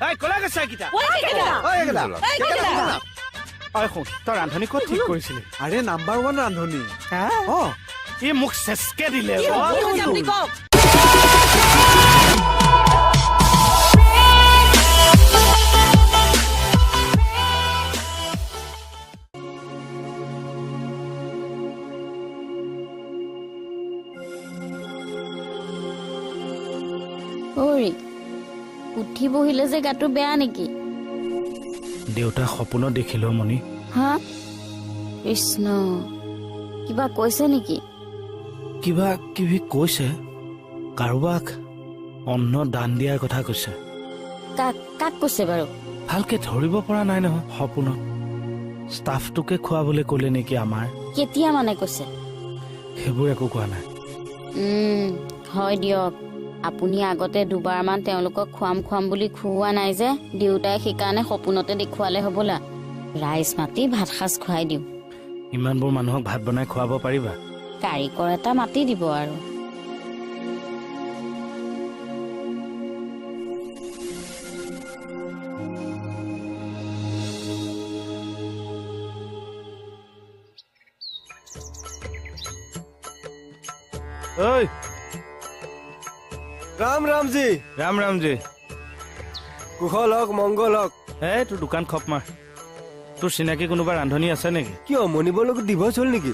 এই কলা গৈছে কিটা ঐ কেকেটা ঐ শুন তই ৰান্ধনী ক'ত ঠিক কৰিছিলি আৰে নাম্বাৰ 1 ৰান্ধনী ই মোক চেচকে দিলে কি হৈছে আপুনি কওক ঐ উঠি বহিলে যে গাটো বেয়া নেকি দেউতা সপোনত দেখিলো মনি হা কৃষ্ণ কিবা কৈছে নেকি কিবা কিবি কৈছে কাৰোবাক অন্ন দান দিয়াৰ কথা কৈছে কাক কৈছে বাৰু ভালকে ধৰিব পৰা নাই নহয় সপোনত ষ্টাফটোকে খুৱাবলৈ ক'লে নেকি আমাৰ কেতিয়া মানে কৈছে সেইবোৰ একো কোৱা নাই হয় দিয়ক আপুনি আগতে দুবাৰমান তেওঁলোকক খুৱাম বুলি খুওৱা নাই যে দেউতাই সেইকাৰণে সপোনতে দেখুৱালে হ'বলা ৰাইজ মাতি ভাত সাজ খুৱাই দিওঁ ইমানবোৰ মানুহক ভাত বনাই খুৱাব পাৰিবা কাৰিকৰ এটা মাতি দিব আৰু ঐ ৰাম ৰামজী ৰাম ৰামজী কুশল হওক মংগল হওক এই তোৰ দোকান খপ মাৰ তোৰ চিনাকি কোনোবা ৰান্ধনী আছে নেকি কিয় মনিবৰ লগত ডিভৰ্চ হ'ল নেকি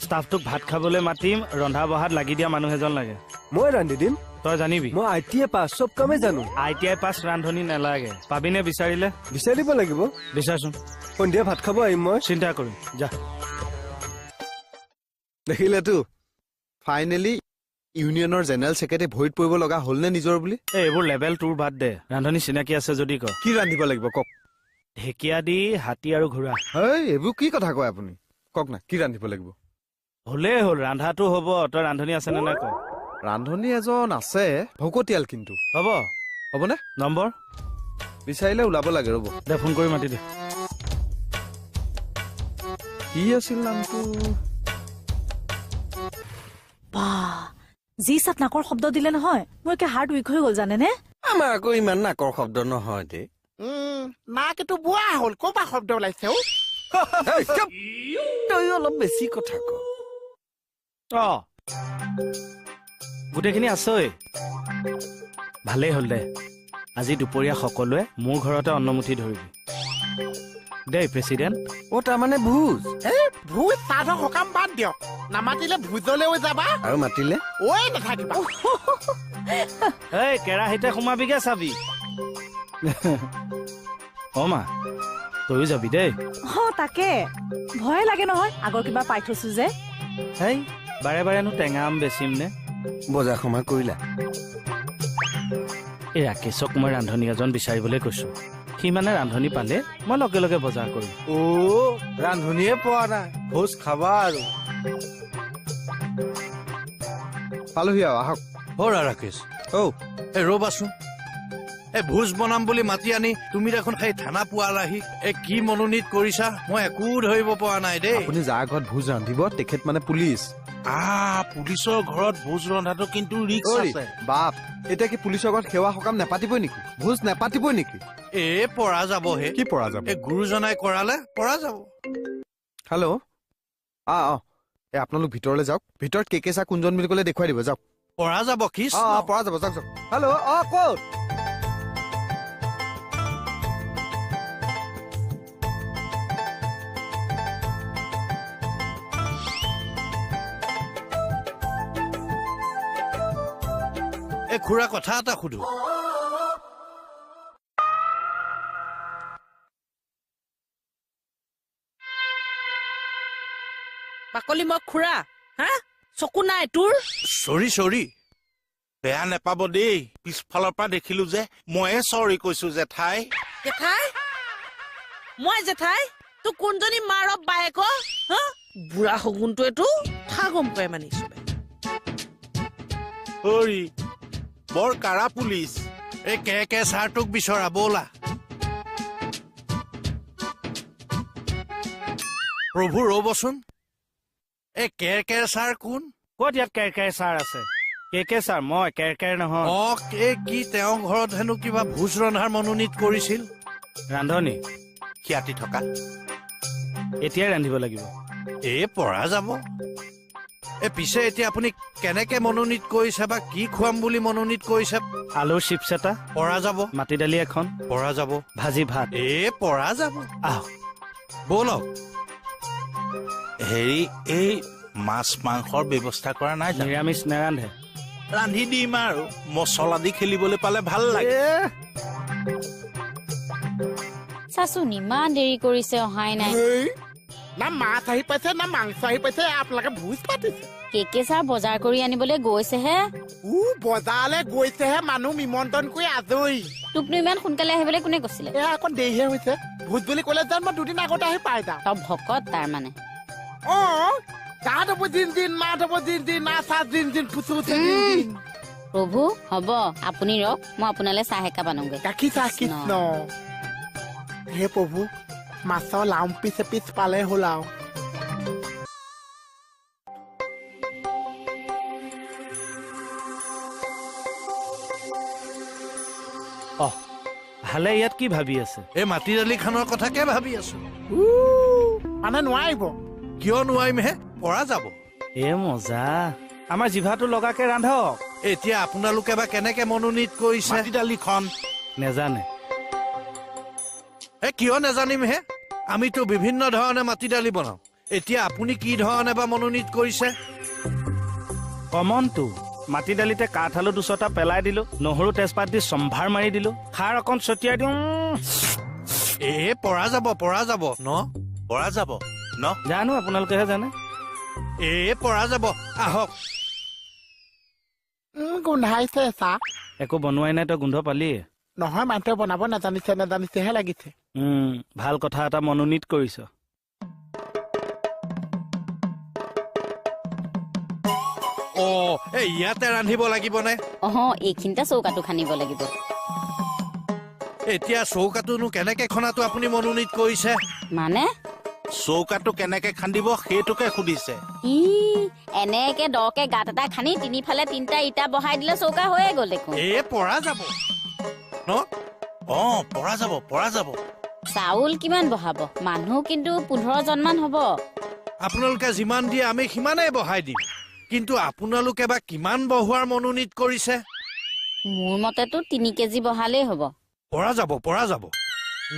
ষ্টাফটোক ভাত খাবলৈ মাতিম ৰন্ধা বঢ়াত লাগি দিয়া মানুহ এজন লাগে মই ৰান্ধি দিম তই জানিবি মই ITA পাছ চব কামে জানো ITI পাছ ৰান্ধনী নালাগে পাবিনে বিচাৰিলে বিচাৰিব লাগিব বিচাৰচোন সন্ধিয়া ভাত খাব আহিম মই চিন্তা কৰিম যা দেখিলেতো ফাইনেলি ইউনিয়নৰ জেনেৰেল ছেক্ৰেটাৰী ভৰিত পৰিব লগা হ'ল নে নিজৰ বুলি এইবোৰ লেবেল তোৰ বাদ দে ৰান্ধনী চিনাকি আছে যদি ক কি ৰান্ধিব লাগিব কওক ঢেকীয়া দি হাতী আৰু ঘোঁৰা এইবোৰ কি কথা কয় আপুনি কওক না কি ৰান্ধিব লাগিব হ'লেই হ'ল ৰান্ধাটো হ'ব তই ৰান্ধনী আছে নে নাই ক ৰান্ধনী এজন আছে ভকতীয়াল কিন্তু হ'ব হ'বনে নম্বৰ বিচাৰিলে ওলাব লাগে ৰ'ব দে ফোন কৰি মাতি দে কি আছিল নামটো যি চাত নাকৰ শব্দ দিলে নহয় মোৰ একে হাৰ্ট উইক হৈ গ'ল জানেনে আমাৰ আকৌ ইমান নাকৰ শব্দ নহয় দে নাক এইটো বুঢ়া হ'ল ক'ৰ পৰা শব্দ ওলাইছে তই অলপ বেছি কথা ক গোটেইখিনি আছই ভালেই হ'ল দে আজি দুপৰীয়া সকলোৱে মোৰ ঘৰতে অন্নমুঠি ধৰিবি দেই প্ৰেচিডেণ্ট তাৰমানে ভোজ ভোজ শ্ৰাদ্ধ সকাম বাদ দিয়ক নামাতিলে ভোজলৈও যাবা আৰু মাতিলে ঐ নাথাকিবা এই কেৰাহীতে সোমাবিগে চাবি মা তয়ো যাবি দেই তাকে ভয়ে লাগে নহয় আগৰ কিবা পাই থৈছো যে হেই বাৰে বাৰেনো টেঙা আম বেচিম নে বজাৰ সমাৰ কৰিলা এই ৰাকেশক মই ৰান্ধনী এজন বিচাৰিবলৈ কৈছো সি মানে ৰান্ধনী পালে মই লগে লগে বজাৰ কৰিম ৰান্ধনীয়ে পোৱা নাই ভোজ খাবা আৰু পালোহি আৰু আহক ৰাকেশ ৰবাচোন ভোজ বনাম বুলি মাতি আনি তুমি দেখোন সেই থানা পোৱালাহি কি মনোনীত কৰিছা মই একো ধৰিব পৰা নাই দেই আপুনি যাৰ ঘৰত ভোজ ৰান্ধিব তেখেত মানে পুলিচ পুলিচৰ ঘৰত ভোজ ৰন্ধাটো কিন্তু ৰিস্ক আছে বাপ এতিয়া কি পুলিচৰ ঘৰত সেৱা সকাম নেপাতিবই নেকি ভোজ নেপাতিবই নেকি পৰা যাবহে কি পৰা যাব গুৰুজনাই কৰালে পৰা যাব হেল্ল' আপোনালোক ভিতৰলৈ যাওক ভিতৰত কেকে চা কোনজন বুলি ক'লে দেখুৱাই দিব যাওক পৰা যাব কি পৰা যাব যাওক যাওক হেল্ল' ক'ত খুৰা কথা এটা সুধো বাকলি মই খুৰা হা চকু নাই তোৰ চৰি বেয়া নেপাব দেই পিছফালৰ পৰা দেখিলো যে ময়ে চৰি কৈছো জেঠাই মই জেঠাই তোৰ কোনজনী মাৰ বায়েক বুঢ়া শগুনটোৱেতো থা গম পাই মানিছো বৰ কাৰা পুলিচ কে ছাৰটোক বিচৰা ব'লা প্ৰভু ৰ'বচোন কেৰ ছাৰ কোন ক'ত ইয়াত কেৰ ছাৰ আছে কে ছাৰ মই কেৰ নহয় কি তেওঁৰ ঘৰত হেনো কিবা ভোজ ৰন্ধাৰ মনোনীত কৰিছিল ৰান্ধনি খিয়াতি থকা এতিয়াই ৰান্ধিব লাগিব পৰা যাব পিছে এতিয়া আপুনি কেনেকে মনোনীত কৰিছে বা কি খুৱাম বুলি মনোনীত কৰিছে আলুৰ চিপছ এটা পৰা যাব মাটি দালি এখন পৰা যাব ভাজি ভাত পৰা যাব আহক ব'লক হেৰি এই মাছ মাংসৰ ব্যৱস্থা কৰা নাই জানো? নিৰামিষ নেৰান্ধে ৰান্ধি দিম আৰু মছলা দি খেলিবলৈ পালে ভাল লাগে চাচোন ইমান দেৰি কৰিছে অহাই নাই না মাছ আহি পাইছে না মাংস আহি পাইছে আপোনালোকে ভোজ পাতিছে কে ছাৰ বজাৰ কৰি আনিবলৈ গৈছেহে বজাৰলৈ গৈছেহে মানুহ নিমন্ত্ৰণ কৰি আজৰি তোকনো ইমান সোনকালে আহিবলৈ কোনে কৈছিলে এয়া অকণ দেৰিহে হৈছে ভোজ বুলি ক'লে যেন মই দুদিন আগতে আহি পাই যাম তই ভকত তাৰ মানে গাত হ'ব দিন মাত হ'ব দিন না চাহ দিন ফুচু দিন প্ৰভু হ'ব আপুনি ৰওক মই আপোনালৈ চাহ একাপ আনোগৈ গাখীৰ চাহ কৃষ্ণ হে প্ৰভু মাছৰ লাও পিছ এপিছ পালে হ'ল আৰু হালে ইয়াত কি ভাবি আছে এই মাটি দালি খানৰ কথাকে ভাবি আছো মানে নোৱাৰিব কিয় নোৱাৰিম হে পৰা যাব মজা আমাৰ জিভাটো লগাকে ৰান্ধক এতিয়া আপোনালোকে বা কেনেকে মনোনীত কৰিছে মাটি দালিখন নেজানে কিয় নেজানিম হে আমিতো বিভিন্ন ধৰণে মাটি দালি বনাও এতিয়া আপুনি কি ধৰণে বা মনোনীত কৰিছে কমনটো মাটি দালিতে কাঠ আলু 200টা পেলাই দিলো নহৰু তেজপাত দি সম্ভাৰ মাৰি দিলো খাৰ অকণ ছটিয়াই দিওঁ পৰা যাব পৰা যাব ন জানো আপোনালোকেহে জানে পৰা যাব আহক গোন্ধাইছে চাহ একো বনোৱাই নাই তই গোন্ধ পালিয়ে নহয় মানুহে বনাব নাজানিছেহে লাগিছে ভাল কথা এটা মনোনীত কৰিছ ইয়াতে ৰান্ধিব লাগিব নে এইখিনিতে চৌকাটো খান্দিব লাগিব এতিয়া চৌকাটোনো কেনেকে খনাটো আপুনি মনোনীত কৰিছে মানে চৌকাটো কেনেকে খান্দিব সেইটোকে সুধিছে এনেকে দকে গাঁত এটা খান্দি তিনিফালে 3টা ইটা বহাই দিলে চৌকা হৈয়ে গ'ল দেখোন পৰা যাব ন পৰা যাব চাউল কিমান বহাব মানুহ কিন্তু 15জন মান হ'ব আপোনালোকে যিমান দিয়ে আমি সিমানেই বহাই দিম কিন্তু আপোনালোকে বা কিমান বহোৱাৰ মনোনীত কৰিছে মোৰ মতেতো 3 কেজি বহালেই হ'ব পৰা যাব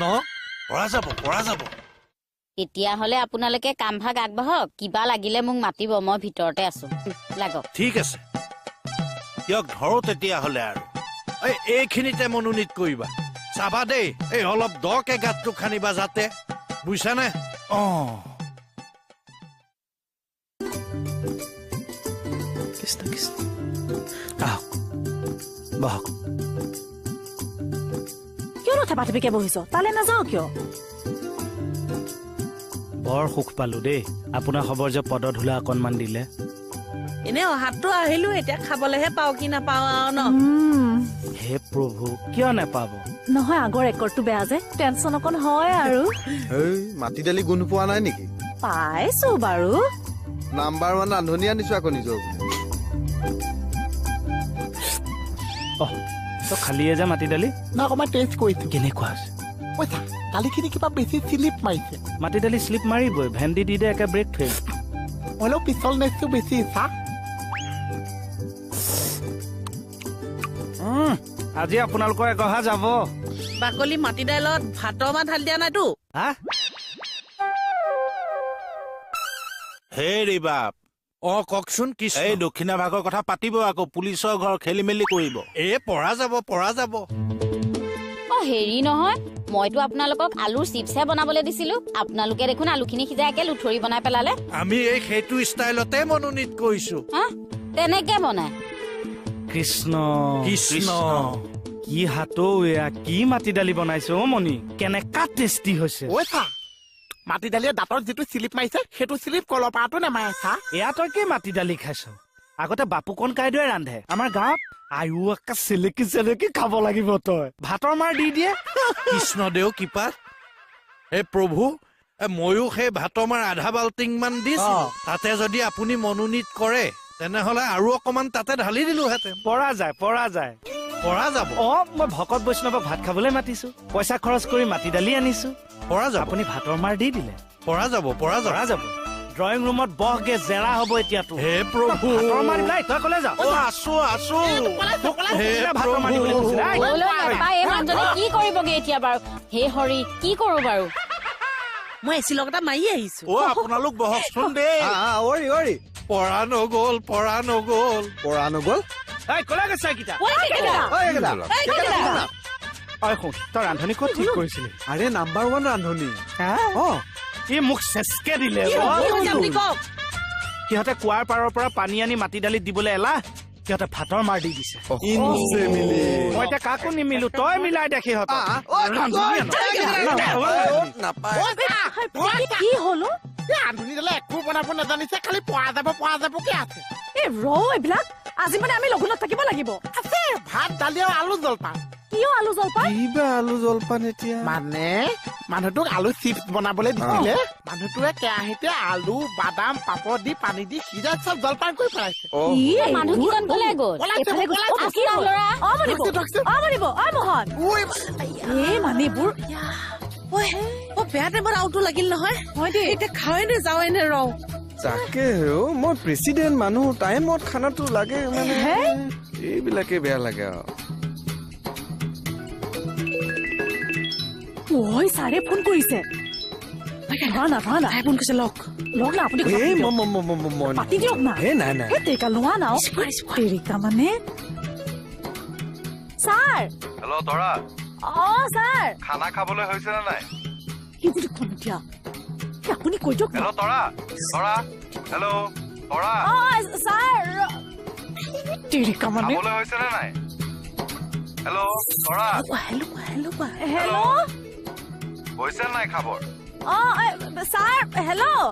ন পৰা যাব তেতিয়াহ'লে আপোনালোকে কামভাগ আগবাঢ়ক কিবা লাগিলে মোক মাতিব মই ভিতৰতে আছো লাগক ঠিক আছে দিয়ক ধৰো তেতিয়াহ'লে আৰু এইখিনিতে মনোনীত কৰিবা চাবা দেই অলপ দকে গাঁতটো খান্দিবা যাতে বুজিছানে আহক বহক কিয় নথাপাথিপিকে বহিছ তালে নাযাও কিয় বৰ সুখ পালো দেই আপোনাৰ খবৰ যে পদধূলা অকণমান দিলে এনে অহাতো আহিলো এতিয়া খাবলেহে পাও কি নাপাও আৰু ন হে প্ৰভু কিয় নেপাব নহয় আগৰ ৰেকৰ্ডটো বেয়া যে টেনচন অকণ হয় আৰু মাটি দালি গোন্ধ পোৱা নাই নেকি পাইছো বাৰু নাম্বাৰ 1 ৰান্ধনি আনিছো আকৌ নিজৰ তই খালিয়ে যে মাটি দালি ন অকণমান টেষ্ট কৰিছো কেনেকুৱা আছে পইচা দালিখিনি কিবা বেছি চিলিপ মাৰিছে মাটি দালি শ্লিপ মাৰিবই ভেন্দি দি দে একে ব্ৰেক ফেইল হ'লেও পিছল নেচটো বেছি চাহ আজি আপোনালোকৰ এগহা যাব বাকলি মাটি দাইলত ভাতৰ মাত ঢালি দিয়া নাইতো হেৰি বাপ কওকচোন কি এই দক্ষিণা ভাগৰ কথা পাতিব আকৌ পুলিচৰ ঘৰ খেলি মেলি কৰিব পৰা যাব হেৰি নহয় মইতো আপোনালোকক আলুৰ চিপছহে বনাবলৈ দিছিলো আপোনালোকে দেখোন আলুখিনি সিজাই একে লুঠৰি বনাই পেলালে আমি সেইটো ষ্টাইলতে মনোনীত কৰিছো তেনেকে বনাই কৃষ্ণ কৃষ্ণ কি হাতো এয়া কি মাটি দালি বনাইছে মণি কেনেকা টেষ্টি হৈছে মাটি দালিয়ে দাঁতৰ যিটো চিলিপ মাৰিছে সেইটো চিলিপ কলপাৰটো নেমাৰে চাহ এয়া তই কি মাটি দালি খাইছ আগতে বাপুকণ কাইদেৱে ৰান্ধে আমাৰ গাঁৱত আয়ু একা চেলেকি খাব লাগিব তই ভাতৰ মাৰ দি দিয়ে কৃষ্ণদেউ কৃপাত প্ৰভু ময়ো সেই ভাতৰ মাৰ আধা বাল্টিং মান দিছো তাতে যদি আপুনি মনোনীত কৰে তেনেহলে আৰু অকমান তাতে ঢালি দিলোহেঁতেন। পৰা যায় পৰা যাব মই ভকত বৈষ্ণৱক ভাত খাবলৈ মাতিছো, পইচা খৰচ কৰি মাটি দালি আনিছো, পৰা যাব আপুনি ভাতৰ মাৰ দি দিলে। পৰা যাব পৰা যাব ড্ৰয়িং ৰুমত বহগে, জেৰা হ'ব এতিয়াতো। হে প্ৰভু ভাতৰ মাৰ দিলাই, তই কলে যা। আছো হে ভাতৰ মাৰ দিবলৈ কৈছিলে। আই, এই মানুহজনে কি কৰিবগে এতিয়া বাৰু? হে হৰি, কি কৰো বাৰু? মই এচি লগ এটা মাৰি আহিছো। আপোনালোক বহকচোন দেই। অৰি পৰা নগল পৰা নগল এই, কলে গৈছে এইকেইটা? ঐ শুন, তই ৰান্ধনী ক'ত ঠিক কৰিছিলি? আৰে নাম্বাৰ 1 ৰান্ধনী। ই মোক চেচকে দিলে। কি হৈছে আপুনি কওক? সিহঁতে কুৱাৰ পাৰৰ পৰা পানী আনি মাটি দালিত দিবলৈ এলাহ, সিহঁতে ভাতৰ মাৰ দি দিছে। মই এতিয়া কাকো নিমিলো, তই মিলাই দে সিহঁতক। কি হলো? ৰান্ধনী দালে একো বনাব নাজানিছে, খালি পৰা যাব কি আছে? এই এইবিলাক আজি মানে আমি লঘোণত থাকিব লাগিব। আছে ভাত দালি আৰু আলু জলপান। কিয় আলু জলপান? কিবা আলু জলপান এতিয়া মানে মানুহটোক আলু চিপছ বনাবলৈ দিছিলে, মানুহটোৱে কেৰাহীতে আলু বাদাম পাপৰ দি পানী দি সিজাই চব জলপান কৰি পেলাইছে। মানুহকেইজন কলে গ'ল? এইফালে গৈছে। কি হ'ল ল'ৰা? মনিব মোহন। এই মানুহবোৰ বেয়া টাইমত আউটো লাগিল নহয়। হয় দেই। এতিয়া খাওঁৱে নে যাওঁৱে নে ৰওঁ। তাকে মই প্ৰেচিডেণ্ট মানুহ, টাইমত খানাটো লাগে মানে এইবিলাকে বেয়া লাগে আৰু। ঐ ছাৰে ফোন কৰিছে। ধৰা না ফোন কৰিছে লগ না আপুনি এই পাতি দিয়ক না। নাই তেৰিকা লোৱা না তেৰিকা মানে ছাৰ। হেল্ল' তৰা, ছাৰ খানা খাবলৈ হৈছে নে নাই? কি বুলি ক'ম এতিয়া? আপুনি কৈ দিয়ক না। তৰা হেল্ল' তৰা ছাৰ তেৰিকা মানে হৈছে নে নাই? হেল্ল' তৰা হেল্ল' হৈছে নাই খাবৰ? Sir hello'